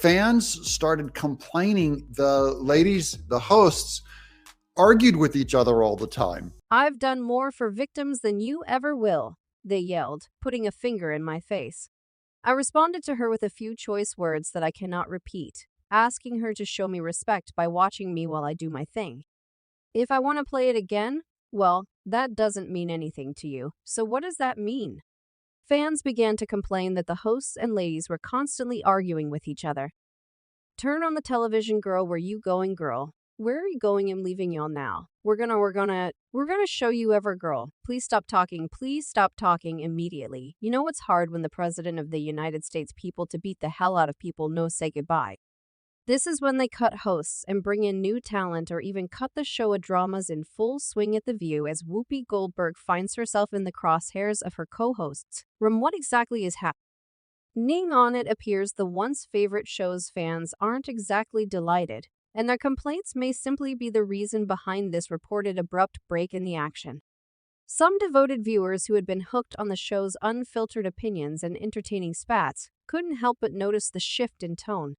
fans started complaining the hosts, argued with each other all the time. "I've done more for victims than you ever will," they yelled, putting a finger in my face. I responded to her with a few choice words that I cannot repeat, asking her to show me respect by watching me while I do my thing. If I want to play it again, well, that doesn't mean anything to you, so what does that mean? Fans began to complain that the hosts and ladies were constantly arguing with each other. "Turn on the television, girl. Where you going, girl? Where are you going? I'm leaving y'all now. We're gonna show you ever, girl. Please stop talking. Please stop talking immediately. You know it's hard when the president of the United States people to beat the hell out of people no say goodbye." This is when they cut hosts and bring in new talent or even cut the show. A drama's in full swing at The View as Whoopi Goldberg finds herself in the crosshairs of her co-hosts. What exactly is happening on it? Appears the once favorite show's fans aren't exactly delighted, and their complaints may simply be the reason behind this reported abrupt break in the action. Some devoted viewers who had been hooked on the show's unfiltered opinions and entertaining spats couldn't help but notice the shift in tone.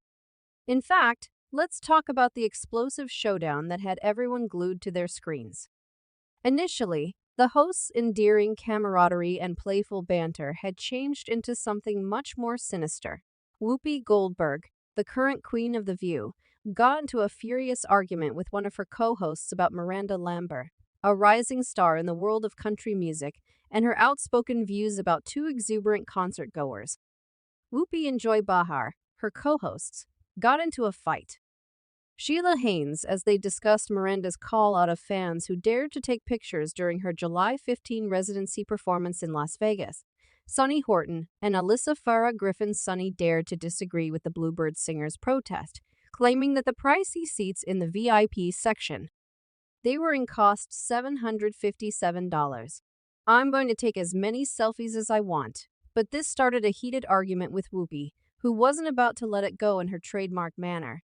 In fact, let's talk about the explosive showdown that had everyone glued to their screens. Initially, the hosts' endearing camaraderie and playful banter had changed into something much more sinister. Whoopi Goldberg, the current queen of The View, got into a furious argument with one of her co-hosts about Miranda Lambert, a rising star in the world of country music, and her outspoken views about two exuberant concert-goers. Whoopi and Joy Behar, her co-hosts, got into a fight. Sheila Haynes, as they discussed Miranda's call out of fans who dared to take pictures during her July 15 residency performance in Las Vegas. Sonny Horton and Alyssa Farah Griffin's Sonny dared to disagree with the Bluebird singer's protest, claiming that the pricey seats in the VIP section, they were in cost $757. "I'm going to take as many selfies as I want," but this started a heated argument with Whoopi, who wasn't about to let it go in her trademark manner.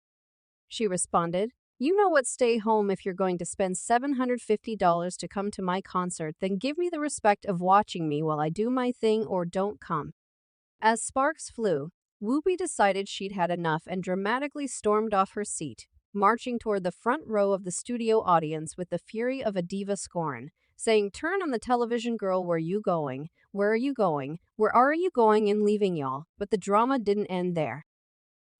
She responded, "You know what, stay home. If you're going to spend $750 to come to my concert, then give me the respect of watching me while I do my thing or don't come." As sparks flew, Whoopi decided she'd had enough and dramatically stormed off her seat, marching toward the front row of the studio audience with the fury of a diva scorn, saying, "Turn on the television, girl. Where you going? Where are you going? Where are you going? And leaving y'all." But the drama didn't end there.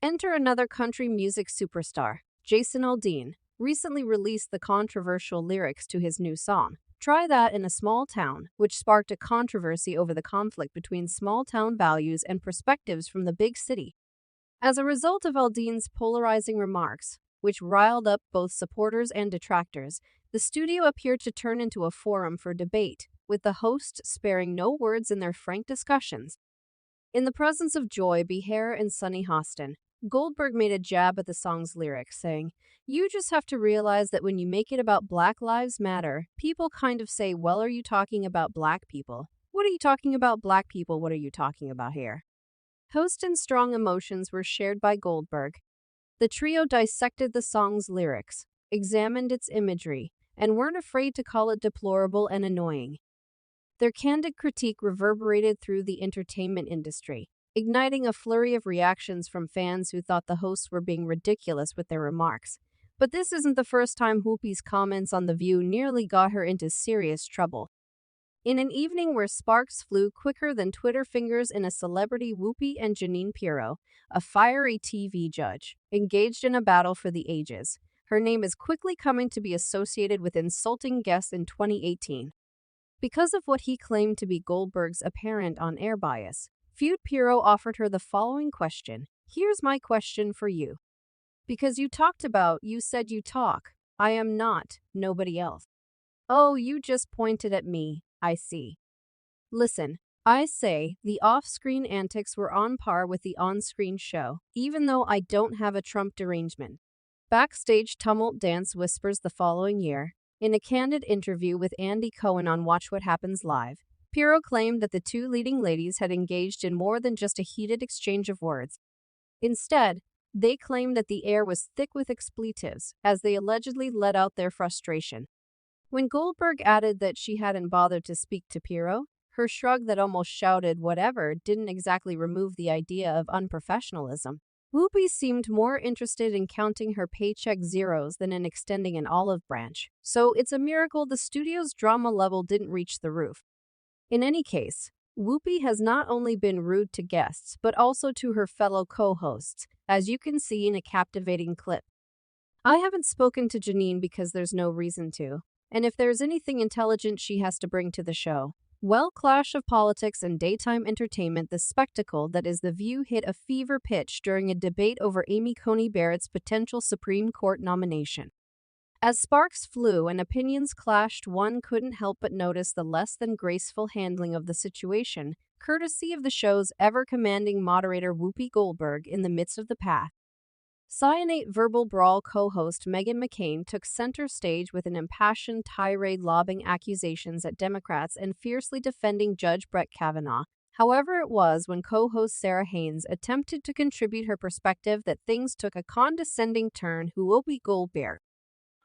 Enter another country music superstar. Jason Aldean recently released the controversial lyrics to his new song, "Try That in a Small Town," which sparked a controversy over the conflict between small-town values and perspectives from the big city. As a result of Aldean's polarizing remarks, which riled up both supporters and detractors, the studio appeared to turn into a forum for debate, with the hosts sparing no words in their frank discussions. In the presence of Joy Behar and Sonny Hostin, Goldberg made a jab at the song's lyrics, saying, "You just have to realize that when you make it about Black Lives Matter, people kind of say, well, are you talking about black people? What are you talking about black people? What are you talking about here?" Hostin's strong emotions were shared by Goldberg. The trio dissected the song's lyrics, examined its imagery, and weren't afraid to call it deplorable and annoying. Their candid critique reverberated through the entertainment industry, igniting a flurry of reactions from fans who thought the hosts were being ridiculous with their remarks. But this isn't the first time Whoopi's comments on The View nearly got her into serious trouble. In an evening where sparks flew quicker than Twitter fingers in a celebrity, Whoopi and Jeanine Pirro, a fiery TV judge, engaged in a battle for the ages. Her name is quickly coming to be associated with insulting guests in 2018. Because of what he claimed to be Goldberg's apparent on-air bias, Feud Pirro offered her the following question. "Here's my question for you. Because you talked about, you said you talk. I am not, nobody else." "Oh, you just pointed at me. I see. Listen, I say the off-screen antics were on par with the on-screen show, even though I don't have a Trump derangement." Backstage tumult dance whispers the following year. In a candid interview with Andy Cohen on Watch What Happens Live, Pirro claimed that the two leading ladies had engaged in more than just a heated exchange of words. Instead, they claimed that the air was thick with expletives, as they allegedly let out their frustration. When Goldberg added that she hadn't bothered to speak to Pirro, her shrug that almost shouted whatever didn't exactly remove the idea of unprofessionalism. Whoopi seemed more interested in counting her paycheck zeros than in extending an olive branch, so it's a miracle the studio's drama level didn't reach the roof. In any case, Whoopi has not only been rude to guests, but also to her fellow co-hosts, as you can see in a captivating clip. I haven't spoken to Jeanine because there's no reason to, and if there's anything intelligent she has to bring to the show, well, clash of politics and daytime entertainment, the spectacle that is The View hit a fever pitch during a debate over Amy Coney Barrett's potential Supreme Court nomination. As sparks flew and opinions clashed, one couldn't help but notice the less than graceful handling of the situation, courtesy of the show's ever-commanding moderator Whoopi Goldberg in the midst of the path. Cyanate verbal brawl co-host McCain took center stage with an impassioned tirade lobbing accusations at Democrats and fiercely defending Judge Brett Kavanaugh. However, it was when co-host Sarah Haynes attempted to contribute her perspective that things took a condescending turn. Whoopi Goldberg,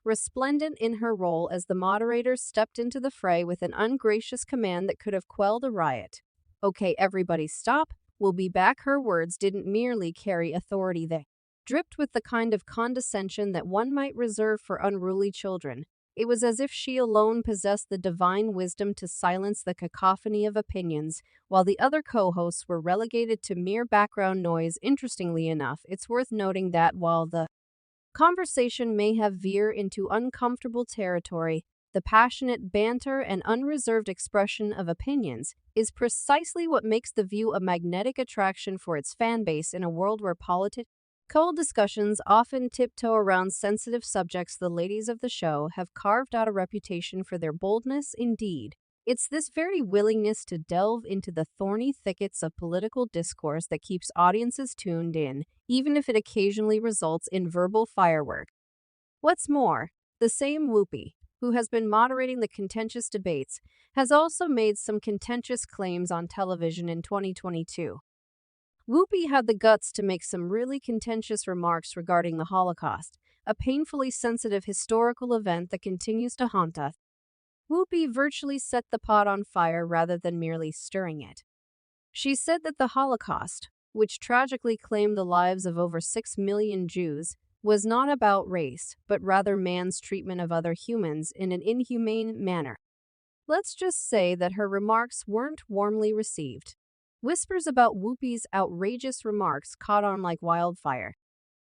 resplendent in her role as the moderator, stepped into the fray with an ungracious command that could have quelled a riot. "Okay, everybody stop. We'll be back." Her words didn't merely carry authority, they dripped with the kind of condescension that one might reserve for unruly children. It was as if she alone possessed the divine wisdom to silence the cacophony of opinions, while the other co-hosts were relegated to mere background noise. Interestingly enough, it's worth noting that while the conversation may have veered into uncomfortable territory, the passionate banter and unreserved expression of opinions is precisely what makes The View a magnetic attraction for its fanbase in a world where political discussions often tiptoe around sensitive subjects. The ladies of the show have carved out a reputation for their boldness. Indeed, it's this very willingness to delve into the thorny thickets of political discourse that keeps audiences tuned in, even if it occasionally results in verbal fireworks. What's more, the same Whoopi, who has been moderating the contentious debates, has also made some contentious claims on television in 2022. Whoopi had the guts to make some really contentious remarks regarding the Holocaust, a painfully sensitive historical event that continues to haunt us. Whoopi virtually set the pot on fire rather than merely stirring it. She said that the Holocaust, which tragically claimed the lives of over 6 million Jews, was not about race, but rather man's treatment of other humans in an inhumane manner. Let's just say that her remarks weren't warmly received. Whispers about Whoopi's outrageous remarks caught on like wildfire.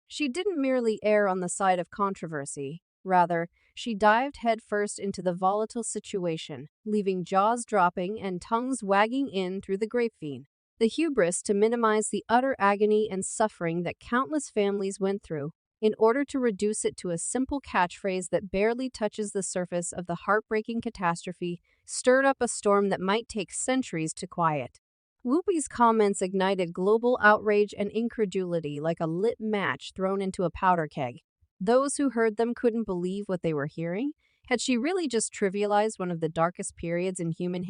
She didn't merely err on the side of controversy. Rather, she dived headfirst into the volatile situation, leaving jaws dropping and tongues wagging in through the grapevine. The hubris to minimize the utter agony and suffering that countless families went through, in order to reduce it to a simple catchphrase that barely touches the surface of the heartbreaking catastrophe, stirred up a storm that might take centuries to quiet. Whoopi's comments ignited global outrage and incredulity like a lit match thrown into a powder keg. Those who heard them couldn't believe what they were hearing. Had she really just trivialized one of the darkest periods in human history?